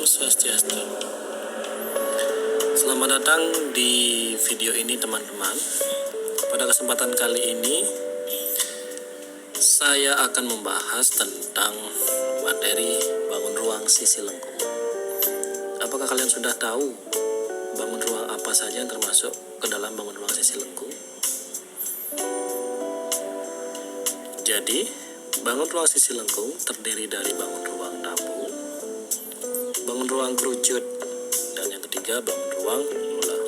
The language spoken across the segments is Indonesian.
Swastiastu. Selamat datang di video ini teman-teman. Pada kesempatan kali ini saya akan membahas tentang materi bangun ruang sisi lengkung. Apakah kalian sudah tahu bangun ruang apa saja yang termasuk ke dalam bangun ruang sisi lengkung? Jadi, bangun ruang sisi lengkung terdiri dari bangun ruang tabung, bangun ruang kerucut, dan yang ketiga bangun ruang lula.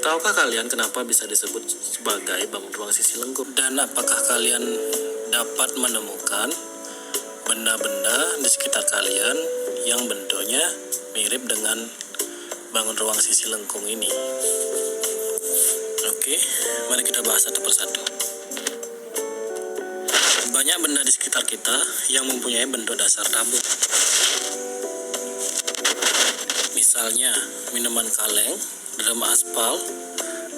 Tahukah kalian kenapa bisa disebut sebagai bangun ruang sisi lengkung? Dan apakah kalian dapat menemukan benda-benda di sekitar kalian yang bentuknya mirip dengan bangun ruang sisi lengkung ini? Oke, mari kita bahas satu persatu. Banyak benda di sekitar kita yang mempunyai bentuk dasar tabung. Misalnya, minuman kaleng, drum aspal,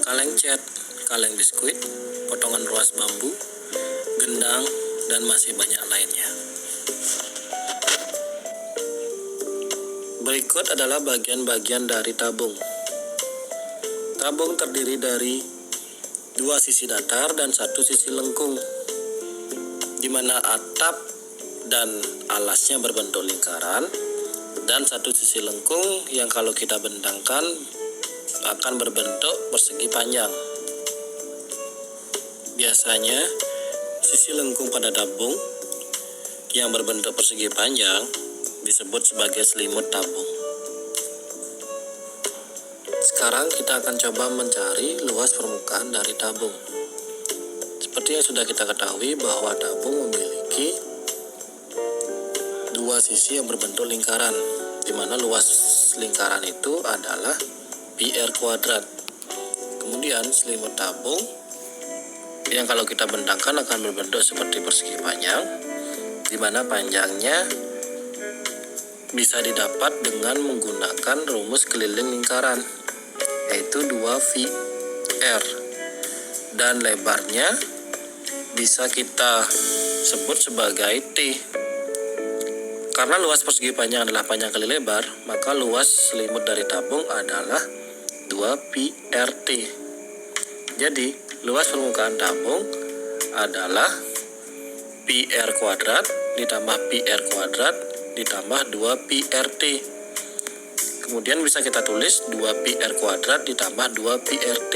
kaleng cat, kaleng biskuit, potongan ruas bambu, gendang, dan masih banyak lainnya. Berikut adalah bagian-bagian dari tabung. Tabung terdiri dari dua sisi datar dan satu sisi lengkung, di mana atap dan alasnya berbentuk lingkaran, dan satu sisi lengkung yang kalau kita bentangkan akan berbentuk persegi panjang. Biasanya sisi lengkung pada tabung yang berbentuk persegi panjang disebut sebagai selimut tabung. Sekarang kita akan coba mencari luas permukaan dari tabung. Seperti yang sudah kita ketahui bahwa tabung memiliki dua sisi yang berbentuk lingkaran, di mana luas lingkaran itu adalah pi r kuadrat. Kemudian selimut tabung yang kalau kita bentangkan akan berbentuk seperti persegi panjang, di mana panjangnya bisa didapat dengan menggunakan rumus keliling lingkaran, yaitu 2πr, dan lebarnya bisa kita sebut sebagai T. Karena luas persegi panjang adalah panjang kali lebar, maka luas selimut dari tabung adalah 2πrt. Jadi, luas permukaan tabung adalah πr kuadrat ditambah πr kuadrat ditambah 2πrt. Kemudian bisa kita tulis 2πr kuadrat ditambah 2πrt.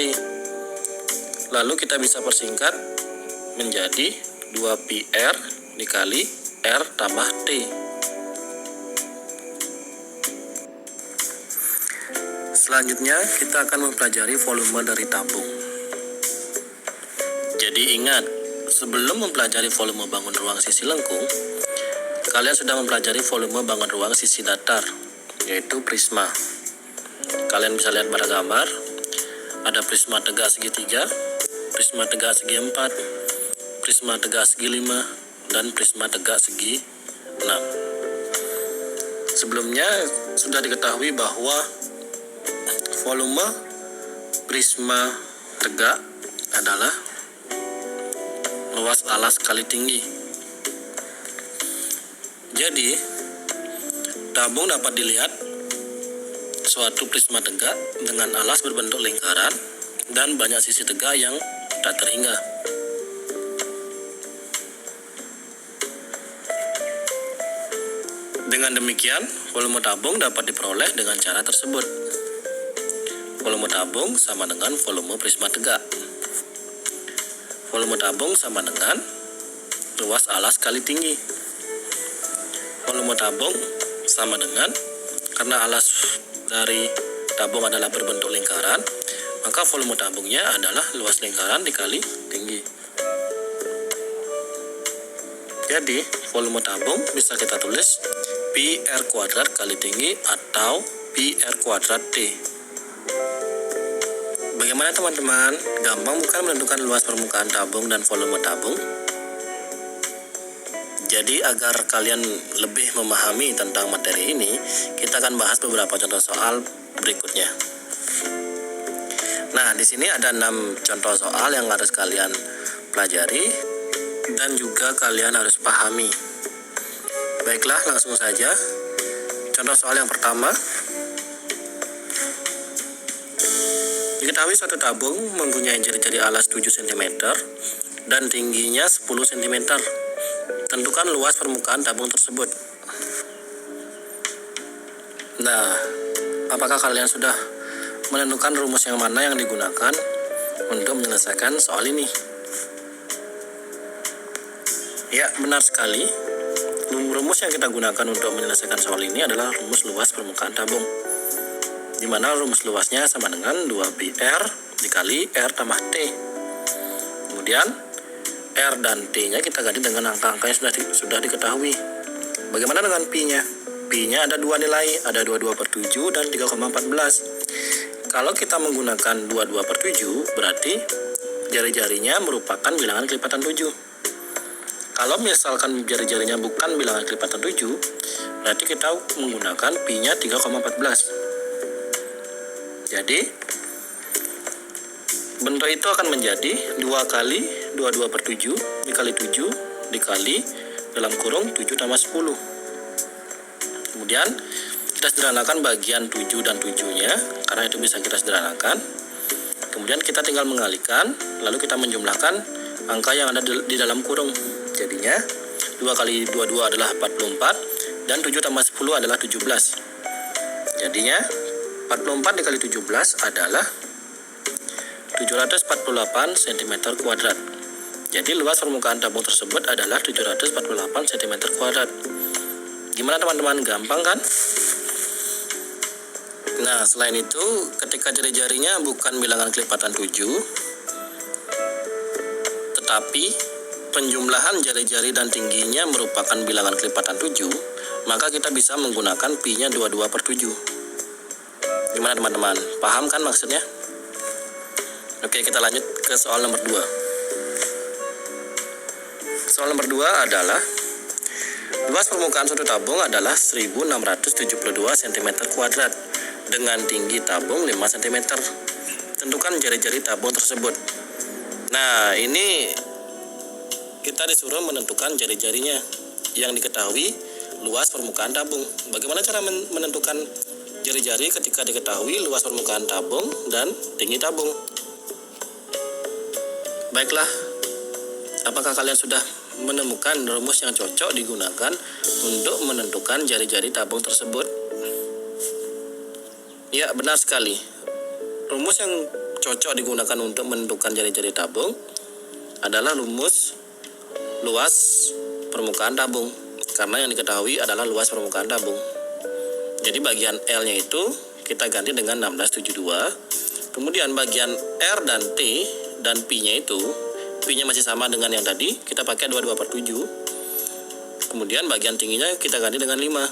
Lalu kita bisa persingkat menjadi 2πr dikali r tambah t. Selanjutnya kita akan mempelajari volume dari tabung. Jadi ingat, sebelum mempelajari volume bangun ruang sisi lengkung, kalian sudah mempelajari volume bangun ruang sisi datar, yaitu prisma. Kalian bisa lihat pada gambar, ada prisma tegak segitiga, prisma tegak segi 4, prisma tegak segi 5, dan prisma tegak segi 6. Sebelumnya sudah diketahui bahwa volume prisma tegak adalah luas alas kali tinggi. Jadi, tabung dapat dilihat suatu prisma tegak dengan alas berbentuk lingkaran dan banyak sisi tegak yang tak terhingga. Dengan demikian, volume tabung dapat diperoleh dengan cara tersebut. Volume tabung sama dengan volume prisma tegak. Volume tabung sama dengan luas alas kali tinggi. Volume tabung sama dengan, karena alas dari tabung adalah berbentuk lingkaran, maka volume tabungnya adalah luas lingkaran dikali tinggi. Jadi, volume tabung bisa kita tulis πr kuadrat kali tinggi atau πr kuadrat T. Bagaimana teman-teman? Gampang bukan menentukan luas permukaan tabung dan volume tabung? Jadi agar kalian lebih memahami tentang materi ini, kita akan bahas beberapa contoh soal berikutnya. Nah, di sini ada 6 contoh soal yang harus kalian pelajari. dan juga kalian harus pahami. Baiklah, langsung saja. Contoh soal yang pertama. Diketahui suatu tabung mempunyai jari-jari alas 7 cm dan tingginya 10 cm. Tentukan luas permukaan tabung tersebut. Nah, apakah kalian sudah menentukan rumus yang mana yang digunakan untuk menyelesaikan soal ini? Ya, benar sekali. Rumus yang kita gunakan untuk menyelesaikan soal ini adalah rumus luas permukaan tabung, di mana rumus luasnya sama dengan 2πr dikali R tambah T. Kemudian R dan T-nya kita ganti dengan angka-angka yang sudah diketahui. Bagaimana dengan Pi-nya? Pi-nya ada dua nilai, ada 22/7 dan 3,14. Kalau kita menggunakan 22/7, berarti jari-jarinya merupakan bilangan kelipatan 7. Kalau misalkan jari-jarinya bukan bilangan kelipatan 7, berarti kita menggunakan Pi-nya 3,14. Jadi, bentuk itu akan menjadi 2 kali 22/7 dikali 7 dikali dalam kurung 7 tambah 10. Kemudian, kita sederhanakan bagian 7 dan 7-nya, karena itu bisa kita sederhanakan. Kemudian kita tinggal mengalihkan, lalu kita menjumlahkan angka yang ada di dalam kurung. Jadinya 2 kali 22 adalah 44 dan 7 tambah 10 adalah 17. Jadinya 44 dikali 17 adalah 748 cm². Jadi luas permukaan tabung tersebut adalah 748 cm². Gimana teman-teman? Gampang kan? Nah, selain itu, ketika jari-jarinya bukan bilangan kelipatan 7, tetapi penjumlahan jari-jari dan tingginya merupakan bilangan kelipatan 7, maka kita bisa menggunakan Pi-nya 22/7. Gimana teman-teman? Paham kan maksudnya? Oke, kita lanjut ke soal nomor 2. Soal nomor 2 adalah luas permukaan suatu tabung adalah 1672 cm² dengan tinggi tabung 5 cm. Tentukan jari-jari tabung tersebut. Nah, ini kita disuruh menentukan jari-jarinya yang diketahui luas permukaan tabung. Bagaimana cara menentukan jari-jari ketika diketahui luas permukaan tabung dan tinggi tabung? Baiklah, apakah kalian sudah menemukan rumus yang cocok digunakan untuk menentukan jari-jari tabung tersebut? Ya, benar sekali. Rumus yang cocok digunakan untuk menentukan jari-jari tabung adalah rumus luas permukaan tabung, karena yang diketahui adalah luas permukaan tabung. Jadi bagian L-nya itu kita ganti dengan 1672. Kemudian bagian R dan T dan Pi-nya itu, Pi-nya masih sama dengan yang tadi, kita pakai 22/7. Kemudian bagian tingginya kita ganti dengan 5.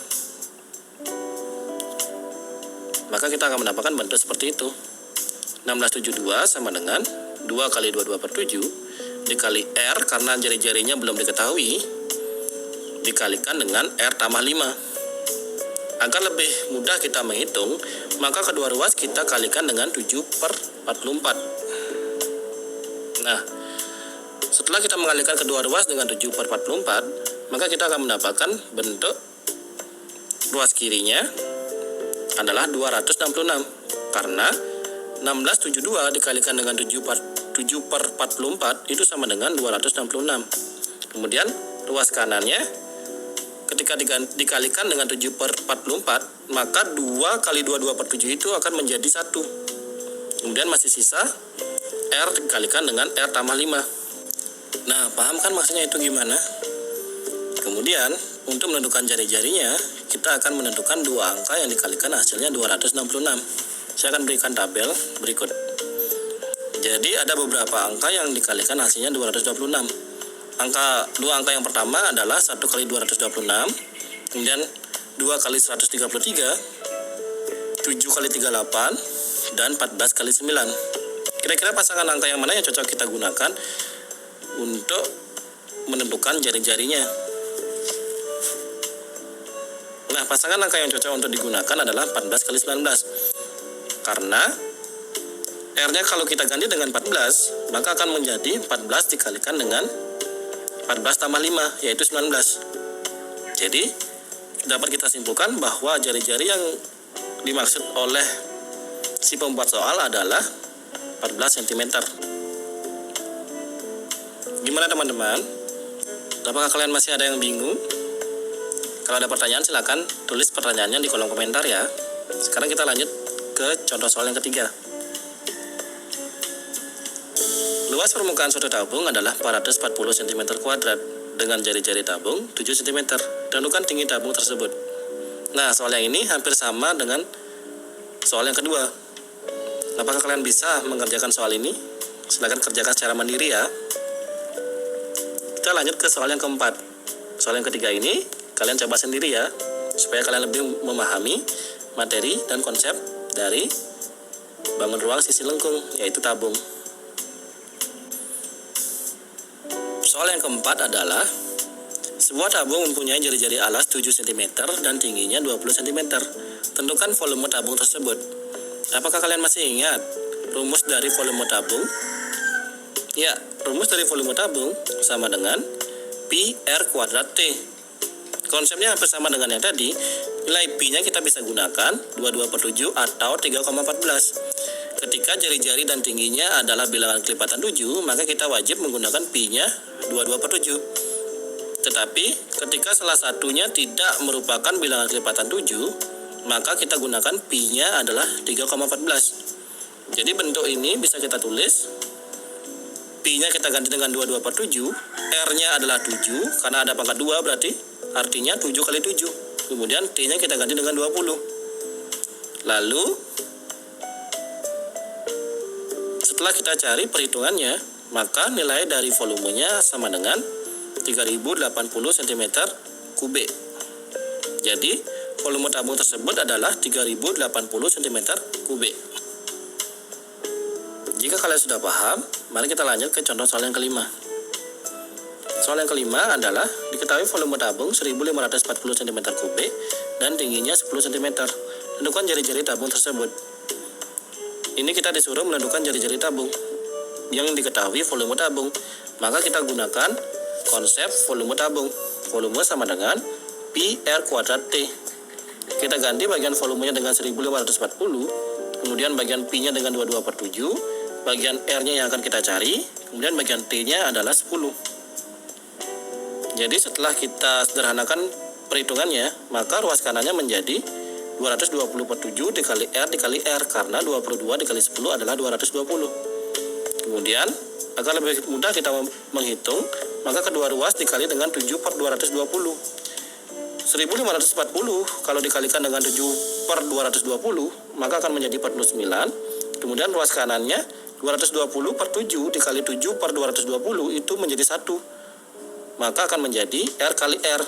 Maka kita akan mendapatkan bentuk seperti itu. 1672 sama dengan 2 kali 22/7 dikali R, karena jari-jarinya belum diketahui, dikalikan dengan R tambah 5. Agar lebih mudah kita menghitung, maka kedua ruas kita kalikan dengan 7/44. Nah, setelah kita mengalikan kedua ruas dengan 7/44, maka kita akan mendapatkan bentuk ruas kirinya adalah 266, karena 1672 dikalikan dengan 7/44 itu sama dengan 266. Kemudian ruas kanannya ketika dikalikan dengan 7/44, maka 2 kali 22/7 itu akan menjadi 1. Kemudian masih sisa R dikalikan dengan R tambah 5. Nah, paham kan maksudnya itu gimana? Kemudian untuk menentukan jari-jarinya, kita akan menentukan dua angka yang dikalikan hasilnya 266. Saya akan berikan tabel berikut. Jadi ada beberapa angka yang dikalikan hasilnya 226. Dua angka yang pertama adalah 1 kali 226, kemudian 2 kali 133, 7 kali 38, dan 14 kali 9. Kira-kira pasangan angka yang mana yang cocok kita gunakan untuk menentukan jari-jarinya? Nah, pasangan angka yang cocok untuk digunakan adalah 14 kali 19. Karena R-nya kalau kita ganti dengan 14, maka akan menjadi 14 dikalikan dengan 14 tambah 5 yaitu 19. Jadi dapat kita simpulkan bahwa jari-jari yang dimaksud oleh si pembuat soal adalah 14 cm. Gimana teman-teman? Apakah kalian masih ada yang bingung? Kalau ada pertanyaan silakan tulis pertanyaannya di kolom komentar ya. Sekarang kita lanjut ke contoh soal yang ketiga. Luas permukaan suatu tabung adalah 440 cm2 dengan jari-jari tabung 7 cm. Tentukan tinggi tabung tersebut. Nah, soal yang ini hampir sama dengan soal yang kedua. Apakah kalian bisa mengerjakan soal ini? Silakan kerjakan secara mandiri ya. Kita lanjut ke soal yang keempat. Soal yang ketiga ini kalian coba sendiri ya, supaya kalian lebih memahami materi dan konsep dari bangun ruang sisi lengkung, yaitu tabung. Soal yang keempat adalah sebuah tabung mempunyai jari-jari alas 7 cm dan tingginya 20 cm. Tentukan volume tabung tersebut. Apakah kalian masih ingat rumus dari volume tabung? Ya, rumus dari volume tabung sama dengan Pi R kuadrat T. Konsepnya hampir sama dengan yang tadi. Nilai Pi-nya kita bisa gunakan 22/7 atau 3,14. Ketika jari-jari dan tingginya adalah bilangan kelipatan 7, maka kita wajib menggunakan Pi-nya 22/7. Tetapi ketika salah satunya tidak merupakan bilangan kelipatan 7, maka kita gunakan Pi-nya adalah 3,14. Jadi bentuk ini bisa kita tulis, Pi-nya kita ganti dengan 22/7, R-nya adalah 7, karena ada pangkat 2 berarti artinya 7 kali 7. Kemudian T-nya kita ganti dengan 20. Lalu setelah kita cari perhitungannya, maka nilai dari volumenya sama dengan 3080 cm3. Jadi volume tabung tersebut adalah 3080 cm3. Jika kalian sudah paham, mari kita lanjut ke contoh soal yang kelima. Soal yang kelima adalah diketahui volume tabung 1540 cm3 dan tingginya 10 cm. Tentukan jari-jari tabung tersebut. Ini kita disuruh menentukan jari-jari tabung yang diketahui volume tabung. Maka kita gunakan konsep volume tabung. Volume sama dengan Pi R kuadrat T. Kita ganti bagian volumenya dengan 1540, kemudian bagian Pi-nya dengan 22/7, bagian R-nya yang akan kita cari, kemudian bagian T-nya adalah 10. Jadi setelah kita sederhanakan perhitungannya, maka ruas kanannya menjadi 220/7 dikali R karena 22 dikali 10 adalah 220. Kemudian agar lebih mudah kita menghitung, maka kedua ruas dikali dengan 7/220. 1540 kalau dikalikan dengan 7/220 maka akan menjadi 49. Kemudian ruas kanannya 220/7 dikali 7/220 itu menjadi 1, maka akan menjadi R kali R.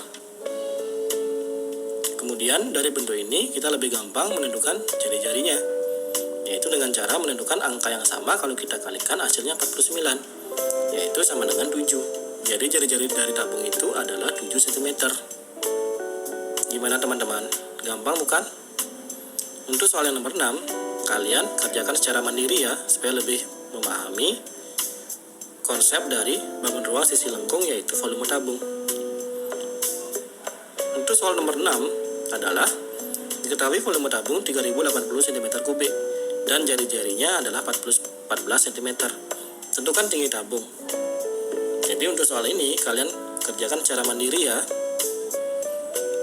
Kemudian dari bentuk ini kita lebih gampang menentukan jari-jarinya, yaitu dengan cara menentukan angka yang sama. Kalau kita kalikan hasilnya 49, yaitu sama dengan 7. Jadi jari-jari dari tabung itu adalah 7 cm. Gimana teman-teman? Gampang bukan? Untuk soal yang nomor 6, kalian kerjakan secara mandiri ya, supaya lebih memahami konsep dari bangun ruang sisi lengkung, yaitu volume tabung. Untuk soal nomor 6 adalah diketahui volume tabung 3080 cm3 dan jari-jarinya adalah 14 cm. Tentukan tinggi tabung. Jadi untuk soal ini kalian kerjakan secara mandiri ya.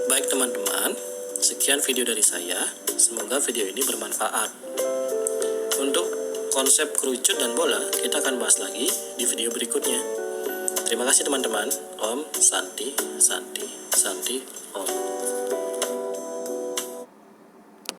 Baik teman-teman, sekian video dari saya. Semoga video ini bermanfaat. Untuk konsep kerucut dan bola kita akan bahas lagi di video berikutnya. Terima kasih teman-teman. Om Santi Santi Santi Om.